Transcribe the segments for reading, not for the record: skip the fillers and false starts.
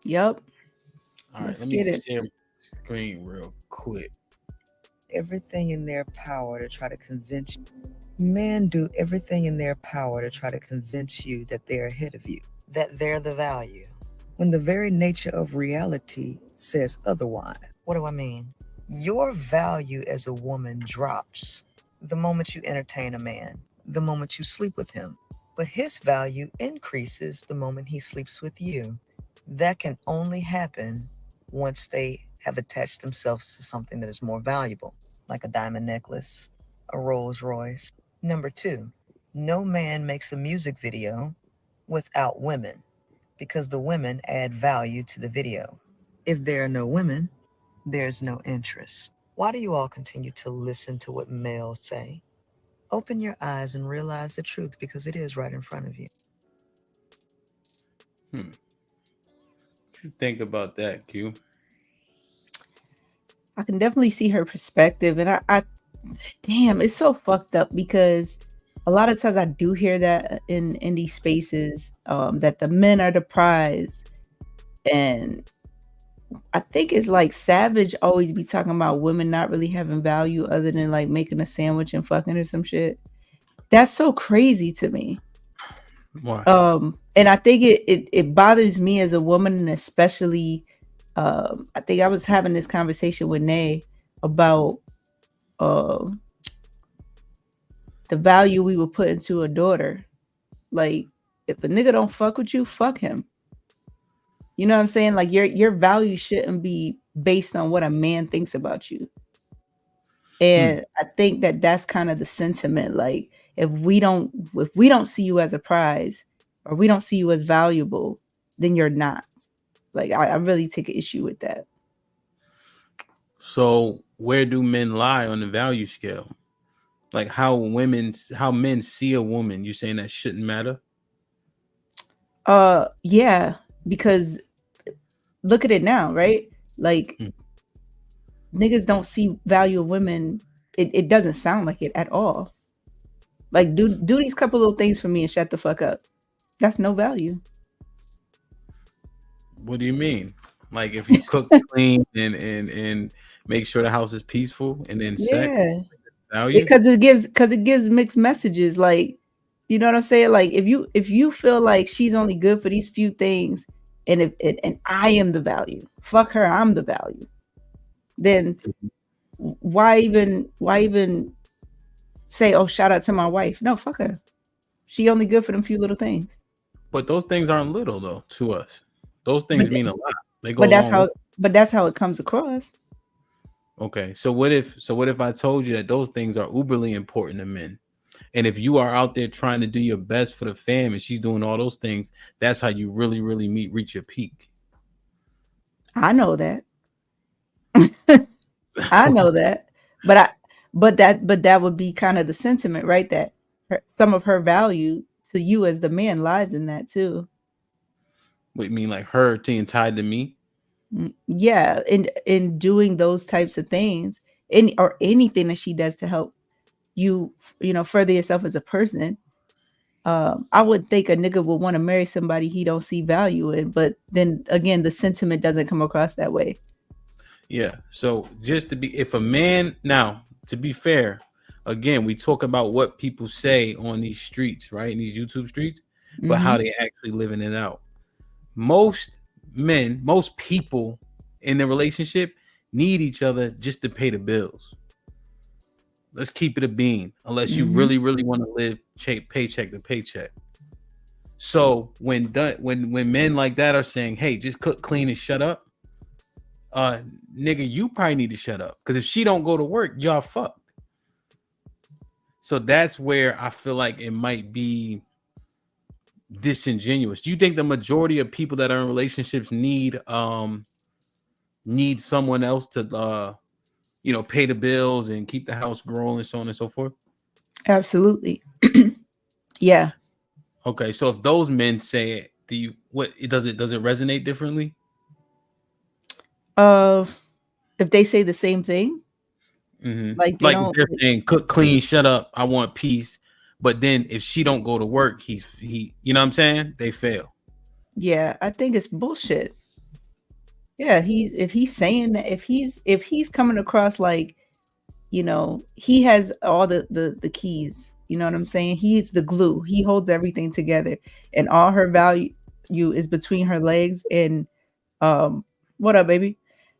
Yep. All right, Let's let me get it. share my screen real quick. Everything in their power to try to convince you. Men do everything in their power to try to convince you that they're ahead of you, that they're the value, when the very nature of reality says otherwise. What do I mean? Your value as a woman drops the moment you entertain a man, the moment you sleep with him. But his value increases the moment he sleeps with you. That can only happen once they have attached themselves to something that is more valuable, like a diamond necklace, a Rolls Royce. Number two, no man makes a music video without women because the women add value to the video. If there are no women, there's no interest. Why do you all continue to listen to what males say? Open your eyes and realize the truth because it is right in front of you. Hmm. What you think about that, Q? I can definitely see her perspective, and I damn, it's so fucked up because a lot of times I do hear that in these spaces, that the men are the prize, and I think it's like Savage always be talking about women not really having value other than like making a sandwich and fucking or some shit. That's so crazy to me. Why? And I think it bothers me as a woman, and especially, I think I was having this conversation with Nay about uh, the value we would put into a daughter. Like, if a nigga don't fuck with you, fuck him. You know what I'm saying? Like your value shouldn't be based on what a man thinks about you. Hmm. And I think that that's kind of the sentiment. Like, if we don't see you as a prize, or we don't see you as valuable, then you're not. Like, I really take an issue with that. So where do men lie on the value scale? Like how men see a woman? You saying that shouldn't matter? Yeah, because look at it now, right? Like, Hmm. niggas don't see value of women. It doesn't sound like it at all. Like, do these couple little things for me and shut the fuck up. That's no value. What do you mean? Like if you cook, clean, and make sure the house is peaceful, and then sex Yeah, value? because it gives mixed messages. Like, you know what I'm saying? Like, if you feel like she's only good for these few things, and if and I am the value, fuck her, I'm the value. Then why even say, oh, shout out to my wife? No, fuck her. She only good for them few little things. But those things aren't little though to us. Those But things mean a lot. They go but a that's long way. how it comes across. Okay. So what if I told you that those things are uberly important to men? And if you are out there trying to do your best for the fam and she's doing all those things, that's how you really, really reach your peak. I know that. I know that. But I but that would be kind of the sentiment, right? That some of her value to you as the man lies in that too. What you mean, like her being tied to me? Yeah, in doing those types of things, or anything that she does to help you, further yourself as a person. I would think a nigga would want to marry somebody he don't see value in, but then again, the sentiment doesn't come across that way. Yeah. So just to be, if a man, now, to be fair, again, we talk about what people say on these streets, right? In these YouTube streets, but how Hmm. they actually living it out. Most men, most people in the relationship need each other just to pay the bills. Let's keep it a bean, unless you Hmm. really, really want to live paycheck to paycheck. So when men like that are saying, "Hey, just cook, clean, and shut up," uh, nigga, you probably need to shut up because if she don't go to work, y'all fucked. So that's where I feel like it might be disingenuous. Do you think the majority of people that are in relationships need someone else to pay the bills and keep the house growing and so on and so forth? Absolutely. Yeah. Okay, so if those men say it, do you what it does it resonate differently? Uh, if they say the same thing, like they Like if don't. they're saying cook, clean, shut up, I want peace, but then if she don't go to work, you know what I'm saying? They fail. Yeah, I think it's bullshit. Yeah, if he's saying that, if he's coming across like, he has all the keys. You know what I'm saying? He's the glue. He holds everything together, and all her value is between her legs. And what up, baby?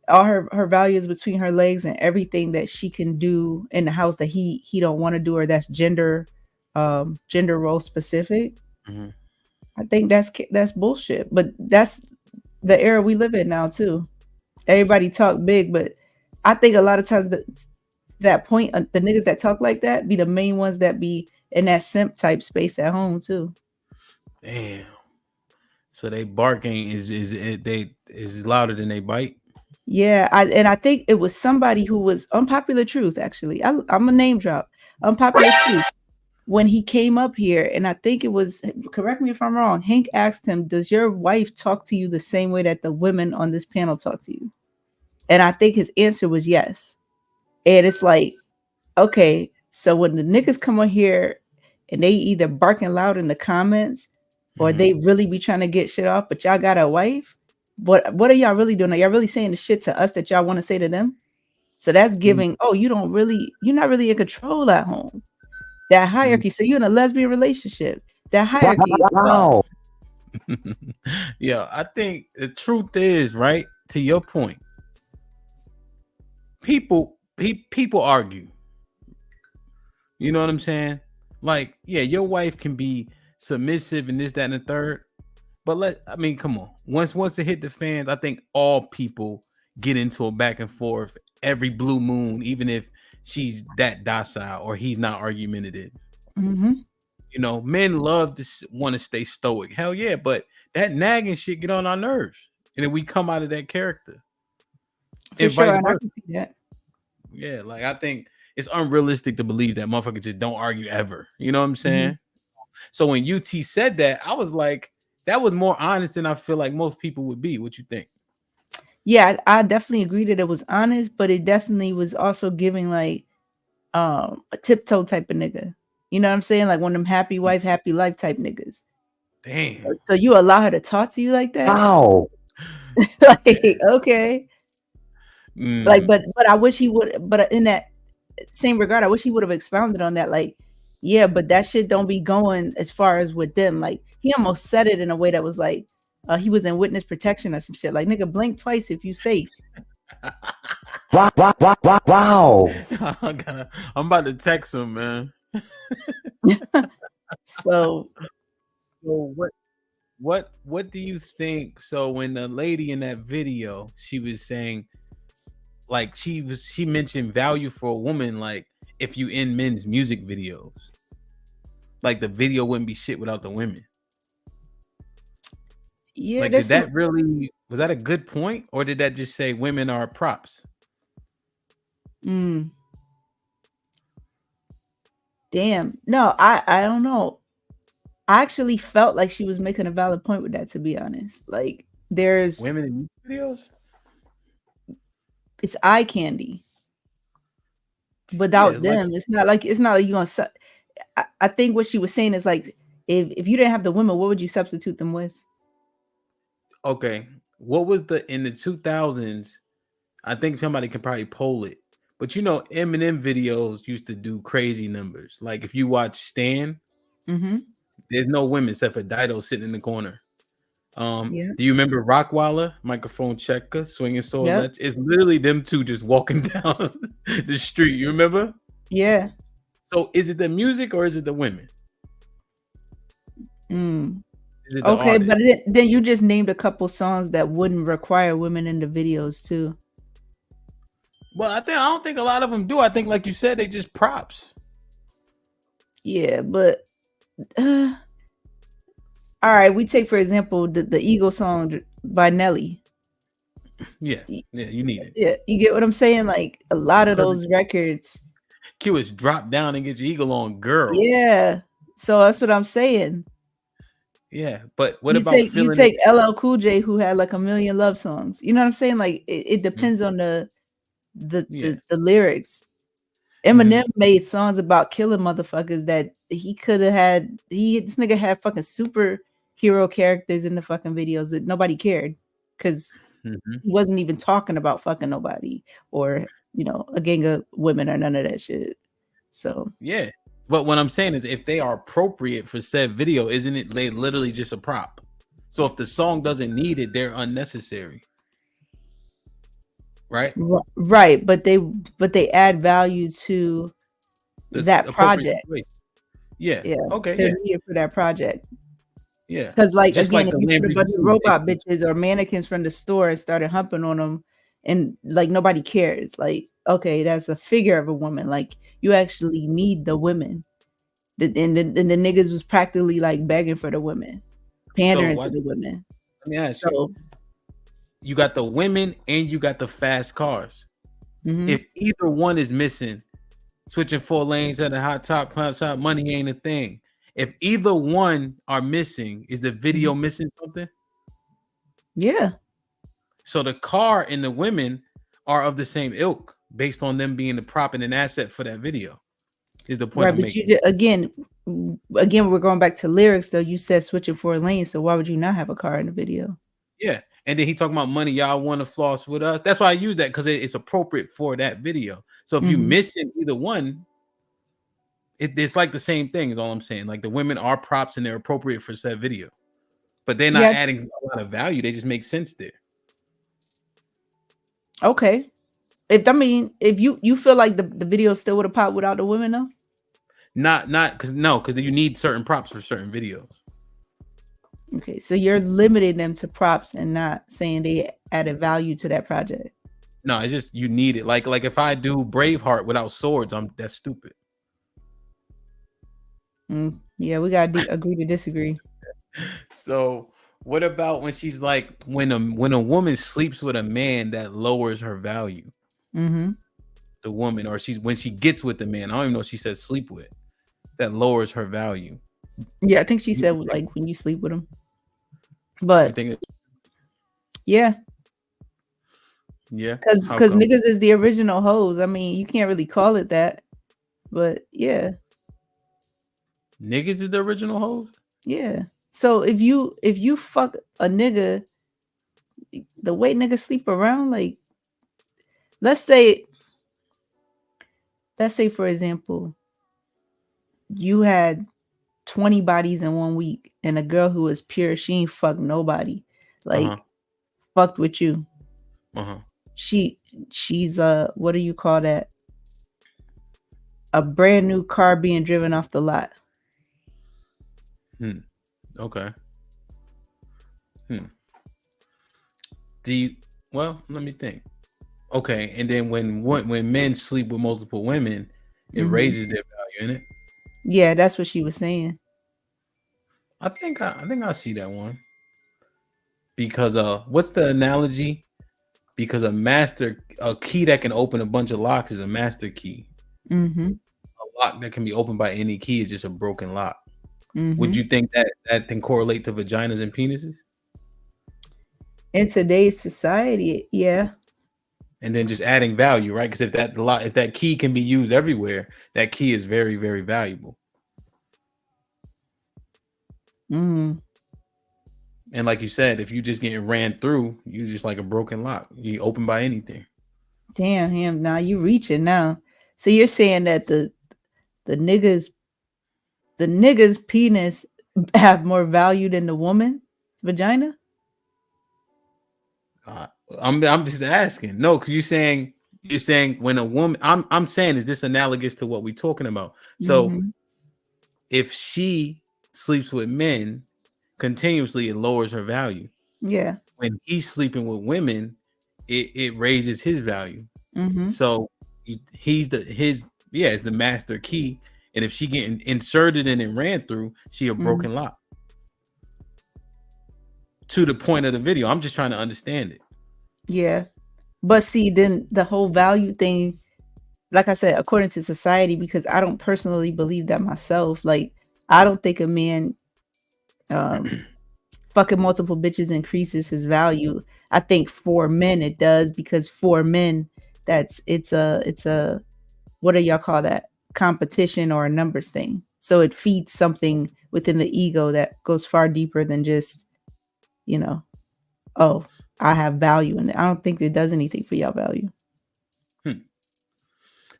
All her value is between her legs, and everything that she can do in the house that he don't want to do, or that's gender role specific. Mhm. I think that's bullshit. But that's the era we live in now too. Everybody talk big, but I think a lot of times that point, the niggas that talk like that be the main ones that be in that simp type space at home too. Damn. So they barking they is louder than they bite. Yeah, I think it was somebody who was Unpopular Truth. Actually, I'm a name drop. Unpopular Truth. When he came up here, and I think it was, correct me if I'm wrong, Hank asked him, "Does your wife talk to you the same way that the women on this panel talk to you?" And I think his answer was yes. And it's like, okay, so when the niggas come on here and they either barking loud in the comments or Mhm. they really be trying to get shit off, but y'all got a wife, what are y'all really doing? Are y'all really saying the shit to us that y'all want to say to them? So that's Mm. giving, oh, you're not really in control at home. That Mm. hierarchy. So you're in a lesbian relationship. That hierarchy is off. Wow. Yeah, I think the truth is, right, to your point, people argue. You know what I'm saying? Like, yeah, your wife can be submissive and this, that, and the third. But I mean, come on. Once it hit the fans, I think all people get into a back and forth every blue moon, even if she's that docile or he's not argumentative. Mm-hmm. You know, men love to want to stay stoic. Hell yeah, but that nagging shit get on our nerves, and then we come out of that character, For and sure. vice And I versa. can see that. Yeah, like I think it's unrealistic to believe that motherfuckers just don't argue ever. You know what I'm Mm-hmm. saying? So when UT said that, I was like, that was more honest than I feel like most people would be. What you think? Yeah, I definitely agree that it was honest, but it definitely was also giving like a tiptoe type of nigga. You know what I'm saying? Like one of them happy wife, happy life type niggas. Damn. So you allow her to talk to you like that? Wow. Like, okay. Like, Mm, but I wish he would, but in that same regard, I wish he would have expounded on that. Like, yeah, but that shit don't be going as far as with them. Like, he almost said it in a way that was like, he was in witness protection or some shit. Like, nigga, blink twice if you safe. Wow. I'm about to text him, man. So So what do you think? So when the lady in that video, she was saying, like, she mentioned value for a woman, like if you in men's music videos, like the video wouldn't be shit without the women. yeah, Like, did there's some. that really, was that a good point, or did that just say women are props? Mm, damn. No, I don't know. I actually felt like she was making a valid point with that. To be honest, like Women in music videos? it's eye candy. Yeah, Without like, them, it's not like you're gonna. I think what she was saying is like, if you didn't have the women, what would you substitute them with? okay, what was the in the 2000s? I think somebody can probably poll it. But you know, Eminem videos used to do crazy numbers. Like if you watch Stan, Mm-hmm. there's no women except for Dido sitting in the corner. Yeah. Do you remember Rockwalla, microphone checker, swinging so Yep. electric? It's literally them two just walking down the street. You remember? Yeah. So is it the music or is it the women? Mm. Is it the Okay, but artist? then you just named a couple songs that wouldn't require women in the videos too. Well, I don't think a lot of them do. I think, like you said, they just props. Yeah, but uh, all right, we take for example the Eagle song by Nelly. Yeah, yeah, you need it. Yeah, you get what I'm saying? Like a lot of Perfect. those records. Q is drop down and get your eagle on, girl. Yeah. So that's what I'm saying. Yeah, but what You about take you feeling it? take LL Cool J who had like a million love songs. You know what I'm saying? Like it Mhm. depends on the Yeah. the, the lyrics. Eminem Mhm. made songs about killing motherfuckers that he could have had. This nigga had fucking superhero characters in the fucking videos that nobody cared because Mm-hmm. He wasn't even talking about fucking nobody or, a gang of women or none of that shit. So Yeah. But what I'm saying is, if they are appropriate for said video, isn't it they literally just a prop? So if the song doesn't need it, they're unnecessary. Right? right, but they add value to That's that appropriate project. situation. Yeah. Yeah, Okay. they're Yeah. needed for that project. Yeah. Because, like, Just again, like if the you put a bunch of Lamborghini. robot bitches or mannequins from the store and started humping on them, and like nobody cares, like, okay, that's a figure of a woman. Like, you actually need the women. And the niggas was practically like begging for the women, So pandering to what? the women. Let me ask you. So, You got the women and you got the fast cars. mhm. If either one is missing, switching 4 lanes at a hot top, money ain't a thing. If either one are missing, is the video missing something? Yeah. So the car and the women are of the same ilk based on them being the prop and an asset for that video. Is the point Right, I'm but making. again, we're going back to lyrics though. You said switching 4 lanes, so why would you not have a car in the video? Yeah. And then he talking about money. Y'all want to floss with us. That's why I use that, because it's appropriate for that video. So if you Mhm. missing either one, it's like the same thing is all I'm saying. Like the women are props and they're appropriate for said video, but they're not Yeah. adding a lot of value. They just make sense there. Okay. If you feel like the video still would have popped without the women though? Not because you need certain props for certain videos. Okay, so you're limiting them to props and not saying they added value to that project. No, it's just you need it. Like if I do Braveheart without swords, that's stupid. Yeah, we gotta agree to disagree. So what about when she's like, when a woman sleeps with a man, that lowers her value? Mm-hmm. The woman, or when she gets with the man, I don't even know if she says sleep with, that lowers her value. Yeah, I think she said like when you sleep with them. But You think yeah, yeah, because niggas is the original hoes. I mean, you can't really call it that, but yeah, niggas is the original hoes. yeah. So if you fuck a nigga, the way niggas sleep around, like let's say for example, you had 20 bodies in 1 week, and a girl who was pure, she ain't fucked nobody, like fucked with you. She's what do you call that? A brand new car being driven off the lot. Okay. Well, let me think. Okay, and then when men sleep with multiple women, it raises their value, in it. Yeah, that's what she was saying. I think I see that one. Because what's the analogy? Because a key that can open a bunch of locks is a master key. Mm-hmm. A lock that can be opened by any key is just a broken lock. Mm-hmm. Would you think that can correlate to vaginas and penises? In today's society, yeah. And then just adding value, right? Because if that key can be used everywhere, that key is very, very valuable. Mm. And like you said, if you just getting ran through, you just like a broken lock. You open by anything. Damn him! Now you reaching now. So you're saying that the niggas penis have more value than the woman's vagina? I'm just asking. No, because you're saying when a woman. I'm saying, is this analogous to what we're talking about? So if she sleeps with men continuously, it lowers her value. Yeah. When he's sleeping with women, it raises his value. Mm-hmm. So it's the master key. And if she getting inserted in and ran through, she a broken lock. To the point of the video, I'm just trying to understand it. Yeah, but see, then the whole value thing, like I said, according to society, because I don't personally believe that myself. Like, I don't think a man fucking multiple bitches increases his value. I think for men it does, because for men, it's a what do y'all call that? Competition or a numbers thing. So it feeds something within the ego that goes far deeper than just, oh, I have value in it. I don't think it does anything for y'all value.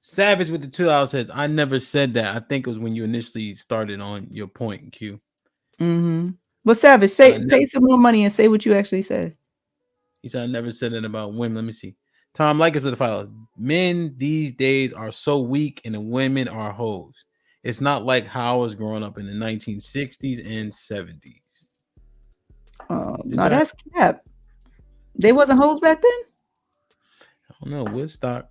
Savage with the $2 says, I never said that. I think it was when you initially started on your point, Q. Well, Savage, pay some more money and say what you actually said. He said, I never said that about women. Let me see. Tom Likers with the file. Men these days are so weak and the women are hoes. It's not like how I was growing up in the 1960s and 70s. No, that's cap. They wasn't hoes back then? I don't know. Woodstock.